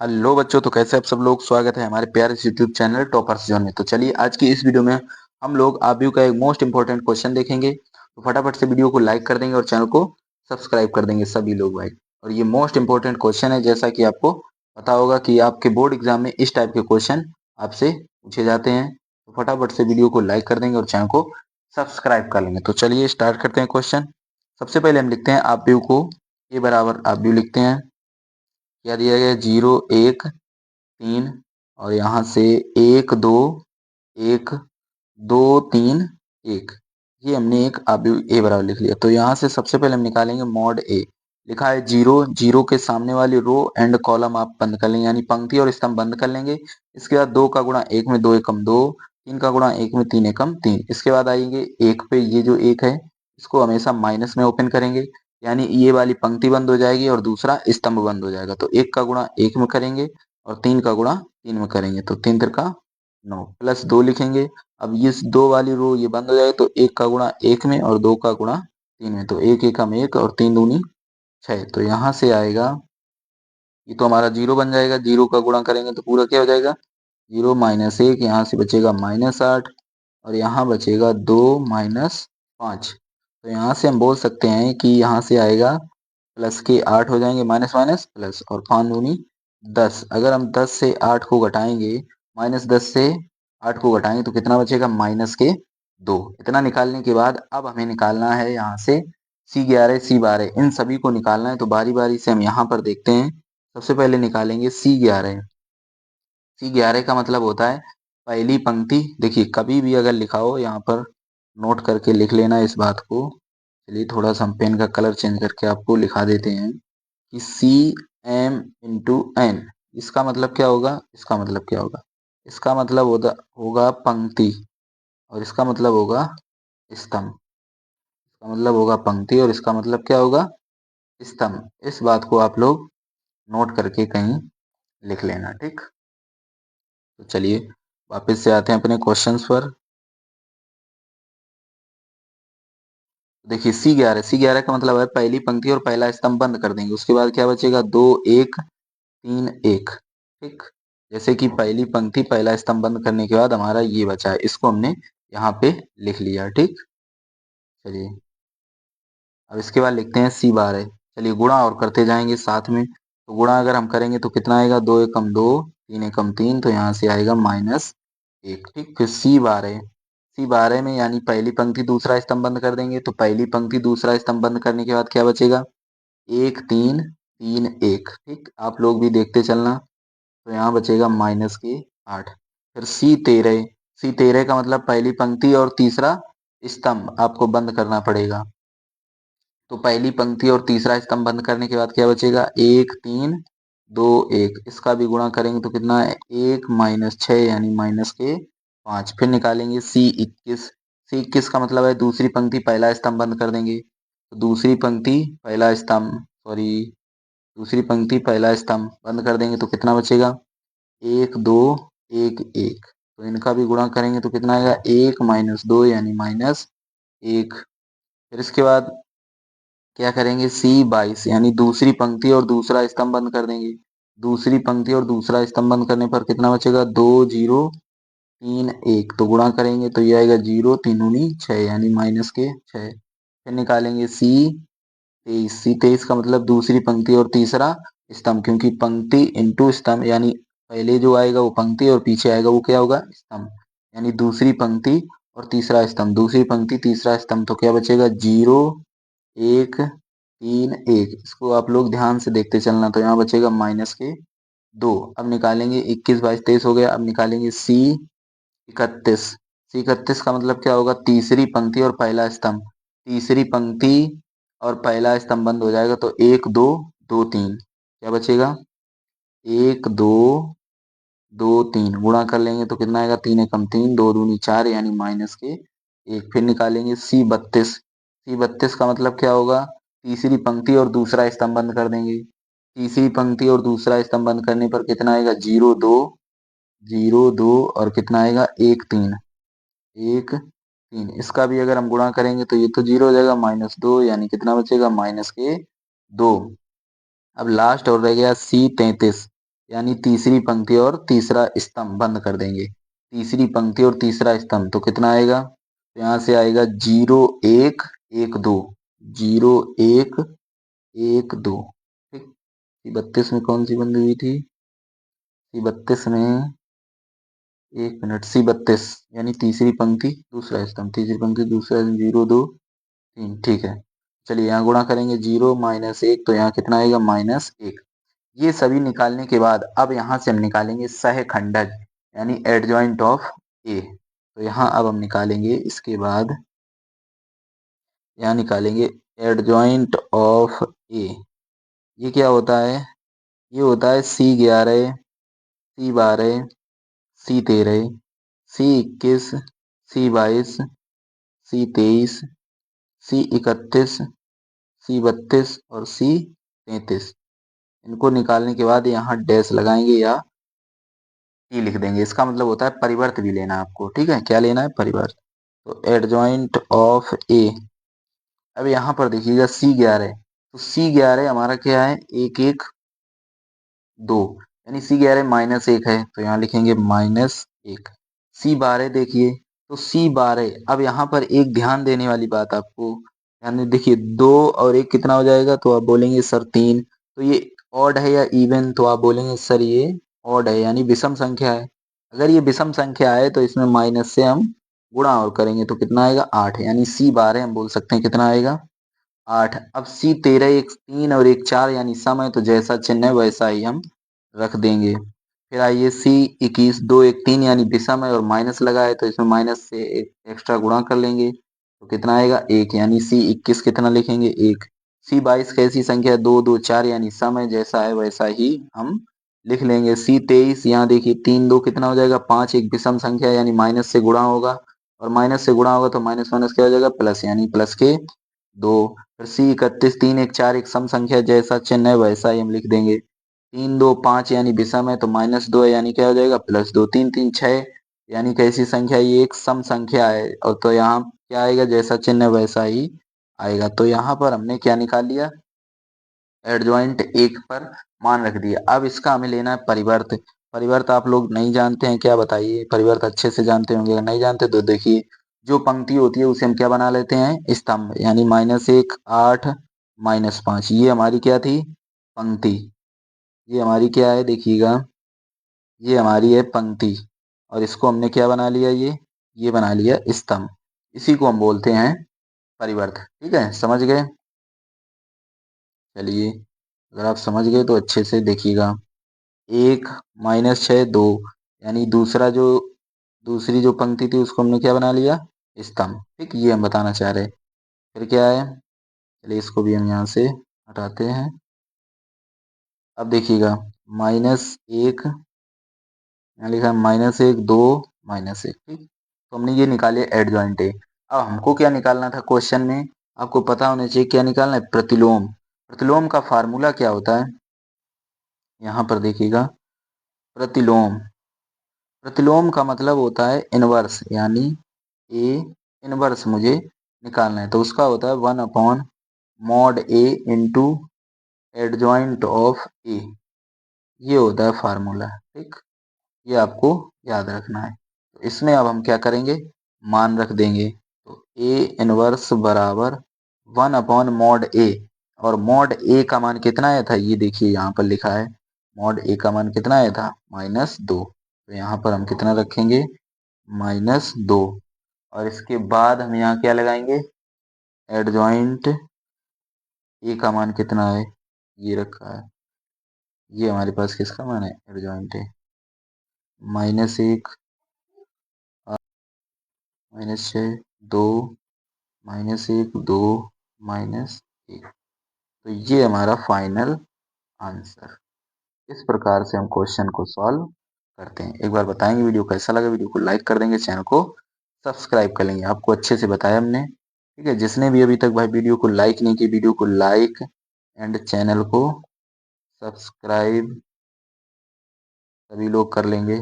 Hello बच्चों, तो कैसे आप सब लोग। स्वागत है हमारे प्यारे यूट्यूब चैनल टॉपर्स जोन में। तो चलिए आज की इस वीडियो में हम लोग आबीयू का एक मोस्ट इंपॉर्टेंट क्वेश्चन देखेंगे। तो फटाफट से वीडियो को लाइक कर देंगे और चैनल को सब्सक्राइब कर देंगे सभी लोग भाई। और ये मोस्ट इंपॉर्टेंट क्वेश्चन है, जैसा कि आपको पता होगा कि आपके बोर्ड एग्जाम में इस टाइप के क्वेश्चन आपसे पूछे जाते हैं। तो फटाफट से वीडियो को लाइक कर देंगे और चैनल को सब्सक्राइब कर लेंगे। तो चलिए स्टार्ट करते हैं क्वेश्चन। सबसे पहले हम लिखते हैं आबीयू को। ए बराबर आबीयू लिखते हैं। क्या दिया गया? 0 1 3 और यहाँ से 1 2 1 2 3 1। ये हमने एक आबीयू ए बराबर लिख लिया। तो यहाँ से सबसे पहले हम निकालेंगे मॉड ए। लिखा है 0 के सामने वाली रो एंड कॉलम आप बंद कर लेंगे, यानी पंक्ति और स्तंभ बंद कर लेंगे। इसके बाद 2 का गुणा 1 में 2 एकम 2, 3 का गुणा 1 में 3 एकम 3। इसके बाद आएंगे 1 पे। ये जो 1 है इसको हमेशा माइनस में ओपन करेंगे, यानी ये वाली पंक्ति बंद हो जाएगी और दूसरा स्तंभ बंद हो जाएगा। तो 1 का गुणा 1 में करेंगे और 3 का गुणा 3 में करेंगे, तो 3 3 9 प्लस 2 लिखेंगे। अब ये 2 वाली रो ये बंद हो जाएगी, तो 1 का गुणा 1 में और 2 का गुणा 3 में, तो 1 एकम 1 और 3 दूनी 6। तो यहाँ से आएगा, ये तो हमारा 0 बन जाएगा। 0 का गुणा करेंगे तो पूरा क्या हो जाएगा? 0 माइनस 1, यहाँ से बचेगा -8 और यहाँ बचेगा 2 माइनस 5। तो यहाँ से हम बोल सकते हैं कि यहाँ से आएगा प्लस के 8 हो जाएंगे, माइनस माइनस प्लस, और 5 दूनी 10। अगर हम 10 से 8 को घटाएंगे, -10 से 8 को घटाएंगे तो कितना बचेगा? -2। इतना निकालने के बाद अब हमें निकालना है यहाँ से C11 C12, इन सभी को निकालना है। तो बारी बारी से हम यहाँ पर देखते हैं। सबसे पहले निकालेंगे C11। C11 का मतलब होता है पहली पंक्ति। देखिए कभी भी अगर लिखा हो, यहाँ पर नोट करके लिख लेना इस बात को। चलिए थोड़ा सा हम पेन का कलर चेंज करके आपको लिखा देते हैं कि CM×N। इसका मतलब क्या होगा? इसका मतलब क्या होगा? इसका मतलब होगा पंक्ति और इसका मतलब होगा स्तंभ। इसका मतलब होगा पंक्ति और इसका मतलब क्या होगा? स्तंभ। इस बात को आप लोग नोट करके कहीं लिख लेना, ठीक। तो चलिए वापस से आते हैं अपने क्वेश्चंस पर। देखिए C11 का मतलब है पहली पंक्ति और पहला स्तंभ बंद कर देंगे। उसके बाद क्या बचेगा? 2 1 3 1, ठीक। जैसे कि पहली पंक्ति पहला स्तंभ बंद करने के बाद हमारा ये बचा है, इसको हमने यहाँ पे लिख लिया, ठीक। चलिए अब इसके बाद लिखते हैं C12। चलिए गुणा और करते जाएंगे साथ में। तो गुणा अगर हम करेंगे तो कितना आएगा? 2 एकम 2, 3 एकम 3, तो यहाँ से आएगा -1, ठीक। फिर C12 में यानी पहली पंक्ति दूसरा स्तंभ बंद कर देंगे। तो पहली पंक्ति दूसरा स्तंभ बंद करने के बाद क्या बचेगा? 1 3 3 1, ठीक। आप लोग भी देखते चलना। तो यहाँ बचेगा -8। फिर C13 का मतलब पहली पंक्ति और तीसरा स्तंभ आपको बंद करना पड़ेगा। तो पहली पंक्ति और तीसरा स्तंभ बंद करने के बाद क्या बचेगा? 1 3 2 1। इसका भी गुणा करेंगे तो कितना है? 1 -6 यानी -5। फिर निकालेंगे C21 का मतलब है दूसरी पंक्ति पहला स्तंभ बंद कर देंगे। तो दूसरी पंक्ति पहला स्तंभ, सॉरी, दूसरी पंक्ति पहला स्तंभ बंद कर देंगे तो कितना बचेगा? 1 2 1 1। तो इनका भी गुणा करेंगे तो कितना आएगा? 1 -2 यानी -1। फिर इसके बाद क्या करेंगे? C22 यानी दूसरी पंक्ति और दूसरा स्तंभ बंद कर देंगे। दूसरी पंक्ति और दूसरा स्तंभ बंद करने पर कितना बचेगा? 2 0 3 1। तो गुणा करेंगे तो ये आएगा 0 3 दूनी 6 यानी -6। फिर निकालेंगे C23 का मतलब दूसरी पंक्ति और तीसरा स्तंभ, क्योंकि पंक्ति इंटू स्तंभ, यानी पहले जो आएगा वो पंक्ति और पीछे आएगा वो क्या होगा? स्तंभ। यानी दूसरी पंक्ति और तीसरा स्तंभ, दूसरी पंक्ति तीसरा स्तंभ, तो क्या बचेगा? 0 1 3 1। इसको आप लोग ध्यान से देखते चलना। तो यहाँ बचेगा -2। अब निकालेंगे 21 22 23 हो गया। अब निकालेंगे C31। C31 का मतलब क्या होगा? तीसरी पंक्ति और पहला स्तंभ। तीसरी पंक्ति और पहला स्तंभ बंद हो जाएगा तो 1 2 2 3। क्या बचेगा? 1 2 2 3 गुणा कर लेंगे तो कितना आएगा? 3 एकम 3, 2 दूनी 4 यानी -1। फिर निकालेंगे C32 का मतलब क्या होगा? तीसरी पंक्ति और दूसरा स्तंभ बंद कर देंगे। तीसरी पंक्ति और दूसरा स्तंभ बंद करने पर कितना आएगा? 0 2 0 2 और कितना आएगा? 1 3 1 3। इसका भी अगर हम गुणा करेंगे तो ये तो 0 हो जाएगा, -2 यानी कितना बचेगा? -2। अब लास्ट और रह गया C33। यानी तीसरी पंक्ति और तीसरा स्तंभ बंद कर देंगे। तीसरी पंक्ति और तीसरा स्तंभ तो कितना आएगा, तो यहाँ से आएगा 0 1 1 2, 0 1 1 2। ठीक, C32 में कौन सी बंदी हुई थी, C32 में, एक मिनट, C32 यानी तीसरी पंक्ति दूसरा स्तंभ, तीसरी पंक्ति दूसरा 0 2 3। ठीक है, चलिए यहाँ गुणा करेंगे 0 -1 तो यहाँ कितना आएगा -1। ये सभी निकालने के बाद अब यहाँ से हम निकालेंगे सहखंडज यानी एडजॉइंट ऑफ ए। तो यहाँ अब हम निकालेंगे, इसके बाद यहाँ निकालेंगे एडजॉइंट ऑफ ए। ये क्या होता है, ये होता है C11 C12 C13 C21 C22 C23 C31 C32 और C33। इनको निकालने के बाद यहाँ डैश लगाएंगे या टी लिख देंगे। इसका मतलब होता है परिवर्त भी लेना है आपको। ठीक है, क्या लेना है, परिवर्त। तो एडजॉइंट ऑफ ए। अब यहाँ पर देखिएगा C11, तो C11 हमारा क्या है, 1 1 2, यानी C11 -1 है तो यहाँ लिखेंगे -1। C12 देखिए, तो C12 अब यहाँ पर एक ध्यान देने वाली बात आपको, यानी देखिए 2 और 1 कितना हो जाएगा, तो आप बोलेंगे सर 3। तो ये ऑड है या इवन, तो आप बोलेंगे सर ये ऑड है यानी विषम संख्या है। अगर ये विषम संख्या है तो इसमें माइनस से हम गुणा और करेंगे तो कितना आएगा, 8। यानी C12 हम बोल सकते हैं कितना आएगा, 8। अब C13 एक 3 और एक 4 यानी सम है, तो जैसा चिन्ह है वैसा ही हम रख देंगे। फिर आइए C21 2 1 3 यानी विषम है और माइनस लगा है, तो इसमें माइनस से एक एक्स्ट्रा गुणा कर लेंगे तो कितना आएगा, 1। यानी C21 कितना लिखेंगे, 1। C22 कैसी संख्या है, 2 2 4 यानी सम है, जैसा है वैसा ही हम लिख लेंगे। C23 यहाँ देखिए 3 2 कितना हो जाएगा, 5, एक विषम संख्या है यानी माइनस से गुणा होगा, और माइनस से गुणा होगा तो माइनस माइनस क्या हो जाएगा, प्लस, यानी प्लस के 2। फिर C31 3 1 4 एक सम संख्या है, जैसा चिन्ह है वैसा ही हम लिख देंगे। 3 2 5 यानी विषम है तो -2 है यानी क्या हो जाएगा, +2। 3 3 6 यानी कैसी संख्या है, ये एक सम संख्या है, और तो यहाँ क्या आएगा, जैसा चिन्ह है वैसा ही आएगा। तो यहाँ पर हमने क्या निकाल लिया, एडजॉइंट 1 पर मान रख दिया। अब इसका हमें लेना है परिवर्त। परिवर्त आप लोग नहीं जानते हैं क्या, बताइए, परिवर्त अच्छे से जानते होंगे, अगर नहीं जानते तो देखिए, जो पंक्ति होती है उसे हम क्या बना लेते हैं, स्तंभ, यानी -1 8 -5 ये हमारी क्या थी, पंक्ति। ये हमारी क्या है, देखिएगा, ये हमारी है पंक्ति, और इसको हमने क्या बना लिया, ये बना लिया स्तंभ। इसी को हम बोलते हैं परिवर्त। ठीक है, समझ गए। चलिए, अगर आप समझ गए तो अच्छे से देखिएगा। 1 -6 2 यानी दूसरी जो पंक्ति थी उसको हमने क्या बना लिया, स्तंभ। ठीक, ये हम बताना चाह रहे हैं। फिर क्या है, चलिए इसको भी हम यहाँ से हटाते हैं। अब देखिएगा, -1 यहाँ लिखा -1 2 -1। ठीक, तो हमने ये निकाले एडजॉइंट ए। अब हमको क्या निकालना था क्वेश्चन में, आपको पता होना चाहिए क्या निकालना है, प्रतिलोम। प्रतिलोम का फार्मूला क्या होता है, यहाँ पर देखिएगा, प्रतिलोम। प्रतिलोम का मतलब होता है इनवर्स, यानी ए इनवर्स मुझे निकालना है, तो उसका होता है 1/mod A into adjoint of A. ये होता है फार्मूला। ठीक, ये आपको याद रखना है। तो इसमें अब हम क्या करेंगे, मान रख देंगे। तो ए इनवर्स बराबर 1/mod A, और mod A का मान कितना आया था, ये देखिए यहाँ पर लिखा है, mod A का मान कितना आया था, -2। तो यहाँ पर हम कितना रखेंगे, -2, और इसके बाद हम यहाँ क्या लगाएंगे, एडजॉइंट ए का मान कितना है, ये रखा है, ये हमारे पास किसका मान है, एडजॉइंट ए, -1 -6 2 -1 2 -1। तो ये हमारा फाइनल आंसर। इस प्रकार से हम क्वेश्चन को सॉल्व करते हैं। एक बार बताएंगे वीडियो कैसा लगा, वीडियो को लाइक कर देंगे, चैनल को सब्सक्राइब कर लेंगे। आपको अच्छे से बताया हमने। ठीक है, जिसने भी अभी तक भाई वीडियो को लाइक नहीं की, वीडियो को लाइक एंड चैनल को सब्सक्राइब सभी लोग कर लेंगे।